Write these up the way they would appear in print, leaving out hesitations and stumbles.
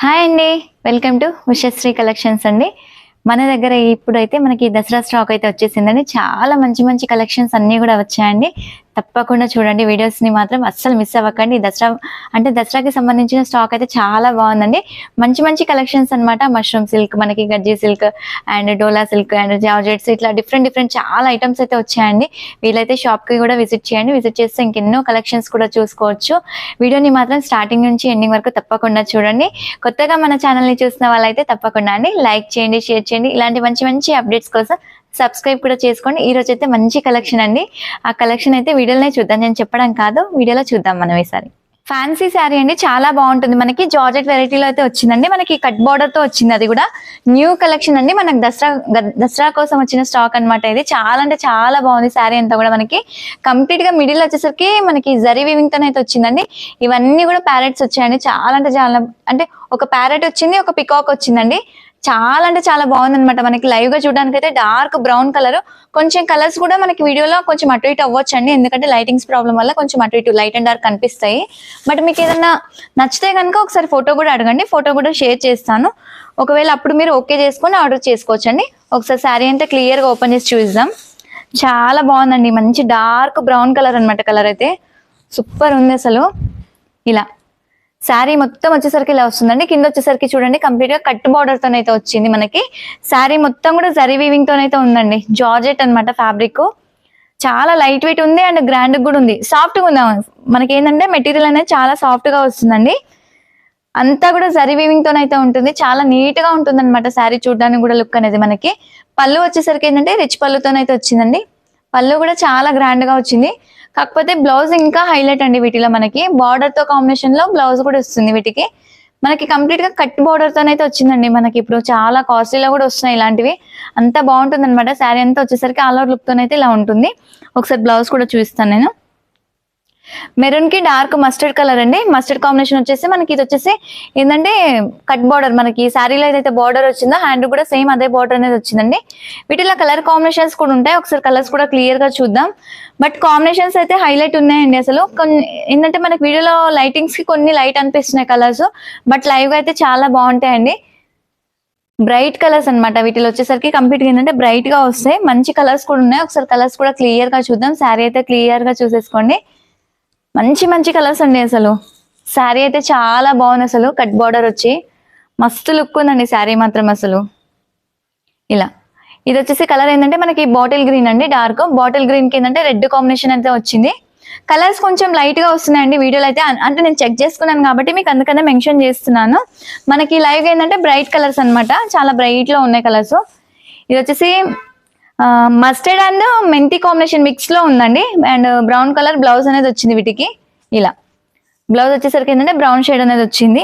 Hi అండి, welcome to Ushasri collections అండి. మన దగ్గర ఇప్పుడైతే మనకి దసరా స్టాక్ అయితే వచ్చేసిందండి. చాలా మంచి మంచి కలెక్షన్స్ అన్నీ కూడా వచ్చాయండి. తప్పకుండా చూడండి, వీడియోస్ని మాత్రం అస్సలు మిస్ అవ్వకండి. దసరాకి సంబంధించిన స్టాక్ అయితే చాలా బాగుందండి. మంచి మంచి కలెక్షన్స్ అనమాట. మష్రూమ్ సిల్క్, మనకి gajji silk and dola silk and georgettes, ఇట్లా డిఫరెంట్ చాలా ఐటమ్స్ అయితే వచ్చాయండి. వీలైతే షాప్కి కూడా విజిట్ చేయండి. విజిట్ చేస్తే ఇంకెన్నో కలెక్షన్స్ కూడా చూసుకోవచ్చు. వీడియోని మాత్రం స్టార్టింగ్ నుంచి ఎండింగ్ వరకు తప్పకుండా చూడండి. కొత్తగా మన ఛానల్ని చూసిన వాళ్ళైతే తప్పకుండా అండి లైక్ చేయండి, షేర్ చేయండి. ఇలాంటి మంచి మంచి అప్డేట్స్ కోసం సబ్స్క్రైబ్ కూడా చేసుకోండి. ఈ రోజు అయితే మంచి కలెక్షన్ అండి. ఆ కలెక్షన్ అయితే వీడియోలోనే చూద్దాం, నేను చెప్పడం కాదు, వీడియోలో చూద్దాం మనం ఈసారి. ఫ్యాన్సీ శారీ అండి, చాలా బాగుంటుంది. మనకి జార్జెట్ వెరైటీలో అయితే వచ్చిందండి. మనకి కట్ బార్డర్ తో వచ్చింది. అది కూడా న్యూ కలెక్షన్ అండి. మనకి దసరా కోసం వచ్చిన స్టాక్ అనమాట. ఇది చాలా అంటే చాలా బాగుంది. శారీ అంతా కూడా మనకి కంప్లీట్ గా మిడిల్ వచ్చేసరికి మనకి జరీ వీవింగ్ తోనే అయితే వచ్చిందండి. ఇవన్నీ కూడా ప్యారెట్స్ వచ్చాయండి. చాలా అంటే చాలా, అంటే ఒక ప్యారెట్ వచ్చింది, ఒక పికాక్ వచ్చిందండి. చాలా అంటే చాలా బాగుంది అనమాట. మనకి లైవ్ గా చూడడానికి అయితే డార్క్ బ్రౌన్ కలర్, కొంచెం కలర్స్ కూడా మనకి వీడియోలో కొంచెం అటు ఇటు అవ్వచ్చు అండి, ఎందుకంటే లైటింగ్స్ ప్రాబ్లం వల్ల కొంచెం అటు ఇటు లైట్ అండ్ డార్క్ కనిపిస్తాయి. బట్ మీకు ఏదన్నా నచ్చితే కనుక ఒకసారి ఫోటో కూడా అడగండి, ఫోటో కూడా షేర్ చేస్తాను. ఒకవేళ అప్పుడు మీరు ఓకే చేసుకొని ఆర్డర్ చేసుకోవచ్చు అండి. ఒకసారి శారీ అంతా క్లియర్ గా ఓపెన్ చేసి చూద్దాం. చాలా బాగుందండి. మంచి డార్క్ బ్రౌన్ కలర్ అనమాట. కలర్ అయితే సూపర్ ఉంది అసలు. ఇలా శారీ మొత్తం వచ్చేసరికి ఇలా వస్తుందండి. కింద వచ్చేసరికి చూడండి, కంప్లీట్ గా కట్ బార్డర్ తోనైతే వచ్చింది. మనకి శారీ మొత్తం కూడా జరీ వీవింగ్ తోనైతే ఉందండి. జార్జెట్ అనమాట ఫ్యాబ్రిక్. చాలా లైట్ వెయిట్ ఉంది అండ్ గ్రాండ్ కూడా ఉంది. సాఫ్ట్ గా ఉంది. మనకి ఏంటంటే మెటీరియల్ అనేది చాలా సాఫ్ట్ గా వస్తుందండి. అంతా కూడా జరీ వీవింగ్ తోనైతే ఉంటుంది. చాలా నీట్ గా ఉంటుంది అనమాట. శారీ చూడడానికి కూడా లుక్ అనేది. మనకి పళ్ళు వచ్చేసరికి ఏంటంటే రిచ్ పళ్ళుతోనైతే వచ్చిందండి. పళ్ళు కూడా చాలా గ్రాండ్ గా వచ్చింది. కాకపోతే బ్లౌజ్ ఇంకా హైలైట్ అండి. వీటిలో మనకి బార్డర్ తో కాంబినేషన్ లో బ్లౌజ్ కూడా వస్తుంది. వీటికి మనకి కంప్లీట్ గా కట్ బార్డర్ తోనైతే వచ్చిందండి. మనకి ఇప్పుడు చాలా కాస్ట్లీలో కూడా వస్తున్నాయి ఇలాంటివి. అంతా బాగుంటుంది అనమాట. శారీ అంతా వచ్చేసరికి ఆల్ ఓవర్ లుక్ తోనైతే ఇలా ఉంటుంది. ఒకసారి బ్లౌజ్ కూడా చూపిస్తాను నేను. మెరూన్ కి డార్క్ మస్టర్డ్ కలర్ అండి. మస్టర్డ్ కాంబినేషన్ వచ్చేసి మనకి ఇది వచ్చేసి ఏంటంటే కట్ బార్డర్. మనకి శారీలో ఏదైతే బార్డర్ వచ్చిందో హ్యాండ్ కూడా సేమ్ అదే బార్డర్ అనేది వచ్చిందండి. వీటిలో కలర్ కాంబినేషన్స్ కూడా ఉంటాయి. ఒకసారి కలర్స్ కూడా క్లియర్ గా చూద్దాం. బట్ కాంబినేషన్స్ అయితే హైలైట్ ఉన్నాయండి. అసలు కొన్ని ఏంటంటే మనకి వీడియోలో లైటింగ్స్ కి కొన్ని లైట్ అనిపిస్తున్నాయి కలర్స్, బట్ లైవ్ గా అయితే చాలా బాగుంటాయండి. బ్రైట్ కలర్స్ అనమాట. వీటిలో వచ్చేసరికి కంప్లీట్ గా ఏంటంటే బ్రైట్ గా వస్తాయి. మంచి కలర్స్ కూడా ఉన్నాయి. ఒకసారి కలర్స్ కూడా క్లియర్ గా చూద్దాం. శారీ అయితే క్లియర్ గా చూసేసుకోండి. మంచి మంచి కలర్స్ అండి. అసలు శారీ అయితే చాలా బాగుంది. అసలు కట్ బార్డర్ వచ్చి మస్తు లుక్ ఉందండి శారీ మాత్రం. అసలు ఇలా ఇది వచ్చేసి కలర్ ఏంటంటే మనకి బాటిల్ గ్రీన్ అండి. డార్క్ బాటిల్ గ్రీన్ కి ఏంటంటే రెడ్ కాంబినేషన్ అయితే వచ్చింది. కలర్స్ కొంచెం లైట్ గా వస్తున్నాయండి వీడియోలో అయితే. అంటే నేను చెక్ చేసుకున్నాను కాబట్టి మీకు అందుకనే మెన్షన్ చేస్తున్నాను. మనకి లైవ్ ఏంటంటే బ్రైట్ కలర్స్ అనమాట. చాలా బ్రైట్ లో ఉన్నాయి కలర్స్. ఇది వచ్చేసి మస్టర్డ్ అండ్ మెంతి కాంబినేషన్ మిక్స్ లో ఉందండి. అండ్ బ్రౌన్ కలర్ బ్లౌజ్ అనేది వచ్చింది వీటికి. ఇలా బ్లౌజ్ వచ్చేసరికి ఏంటంటే బ్రౌన్ షేడ్ అనేది వచ్చింది.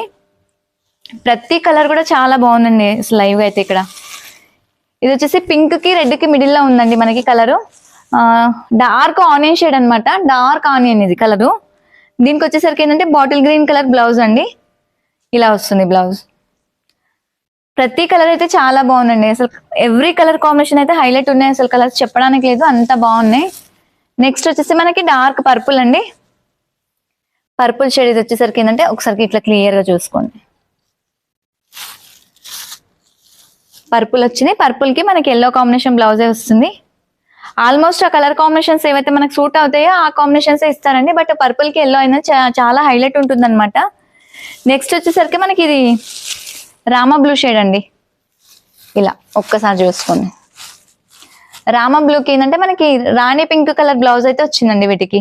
ప్రతి కలర్ కూడా చాలా బాగుందండి లైవ్ అయితే. ఇక్కడ ఇది వచ్చేసి పింక్ కి రెడ్ కి మిడిల్ లో ఉందండి మనకి కలరు. డార్క్ ఆనియన్ షేడ్ అనమాట. డార్క్ ఆనియన్ ఇది కలరు. దీనికి వచ్చేసరికి ఏంటంటే బాటిల్ గ్రీన్ కలర్ బ్లౌజ్ అండి. ఇలా వస్తుంది బ్లౌజ్. ప్రతి కలర్ అయితే చాలా బాగుందండి. అసలు ఎవ్రీ కలర్ కాంబినేషన్ అయితే హైలైట్ ఉన్నాయి. అసలు కలర్స్ చెప్పడానికి లేదు, అంత బాగున్నాయి. నెక్స్ట్ వచ్చేసి మనకి డార్క్ పర్పుల్ అండి. పర్పుల్ షేడ్ ఇది వచ్చేసరికి ఏంటంటే ఒకసారి ఇట్లా క్లియర్ గా చూసుకోండి. పర్పుల్ వచ్చింది. పర్పుల్ కి మనకి ఎల్లో కాంబినేషన్ బ్లౌజే వస్తుంది. ఆల్మోస్ట్ ఆ కలర్ కాంబినేషన్స్ ఏవైతే మనకు సూట్ అవుతాయో ఆ కాంబినేషన్స్ ఇస్తారండి. బట్ పర్పుల్ కి ఎల్లో అయినా చాలా హైలైట్ ఉంటుంది అనమాట. నెక్స్ట్ వచ్చేసరికి మనకి ఇది రామా బ్లూ షేడ్ అండి. ఇలా ఒక్కసారి చూసుకోండి. రామా బ్లూకి ఏంటంటే మనకి రాణి పింక్ కలర్ బ్లౌజ్ అయితే వచ్చిందండి వీటికి.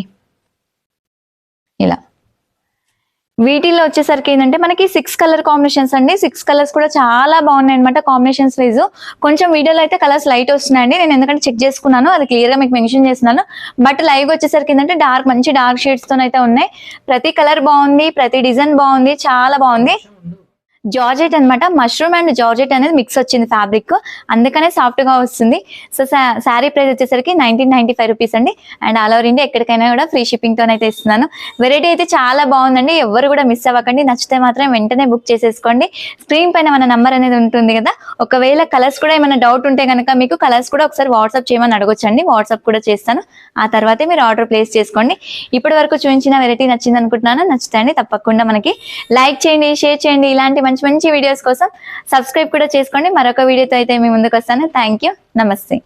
ఇలా వీటిల్లో వచ్చేసరికి ఏంటంటే మనకి 6 కలర్ కాంబినేషన్స్ అండి. 6 కలర్స్ కూడా చాలా బాగున్నాయి అనమాట కాంబినేషన్స్ వైజ్. కొంచెం వీడియోలో అయితే కలర్స్ లైట్ వస్తున్నాయండి. నేను ఎందుకంటే చెక్ చేసుకున్నాను, అది క్లియర్ గా మీకు మెన్షన్ చేస్తున్నాను. బట్ లైవ్ వచ్చేసరికి ఏంటంటే మంచి డార్క్ షేడ్స్ తోనైతే ఉన్నాయి. ప్రతి కలర్ బాగుంది, ప్రతి డిజైన్ బాగుంది, చాలా బాగుంది. జార్జెట్ అనమాట. మష్రూమ్ అండ్ జార్జెట్ అనేది మిక్స్ వచ్చింది ఫ్యాబ్రిక్, అందుకనే సాఫ్ట్ గా వస్తుంది. సో శారీ ప్రైస్ వచ్చేసరికి 1995 రూపీస్ అండి. అండ్ ఆల్ ఓవర్ ఇండియా ఎక్కడికైనా కూడా ఫ్రీ షిప్పింగ్ తోనైతే ఇస్తున్నాను. వెరైటీ అయితే చాలా బాగుందండి. ఎవరు కూడా మిస్ అవ్వకండి. నచ్చితే మాత్రం వెంటనే బుక్ చేసేసుకోండి. స్క్రీన్ పైన మన నంబర్ అనేది ఉంటుంది కదా. ఒకవేళ కలర్స్ కూడా ఏమైనా డౌట్ ఉంటే కనుక మీకు కలర్స్ కూడా ఒకసారి వాట్సాప్ చేయమని అడగొచ్చండి. వాట్సాప్ కూడా చేస్తాను. ఆ తర్వాతే మీరు ఆర్డర్ ప్లేస్ చేసుకోండి. ఇప్పటి వరకు చూపించిన వెరైటీ నచ్చింది అనుకుంటున్నాను. నచ్చుతాయండి తప్పకుండా మనకి లైక్ చేయండి, షేర్ చేయండి. ఇలాంటి మంచి మంచి మంచి వీడియోస్ కోసం సబ్స్క్రైబ్ కూడా చేసుకోండి. మరొక వీడియోతో అయితే మీ ముందుకు వస్తాను. Thank you. నమస్తే.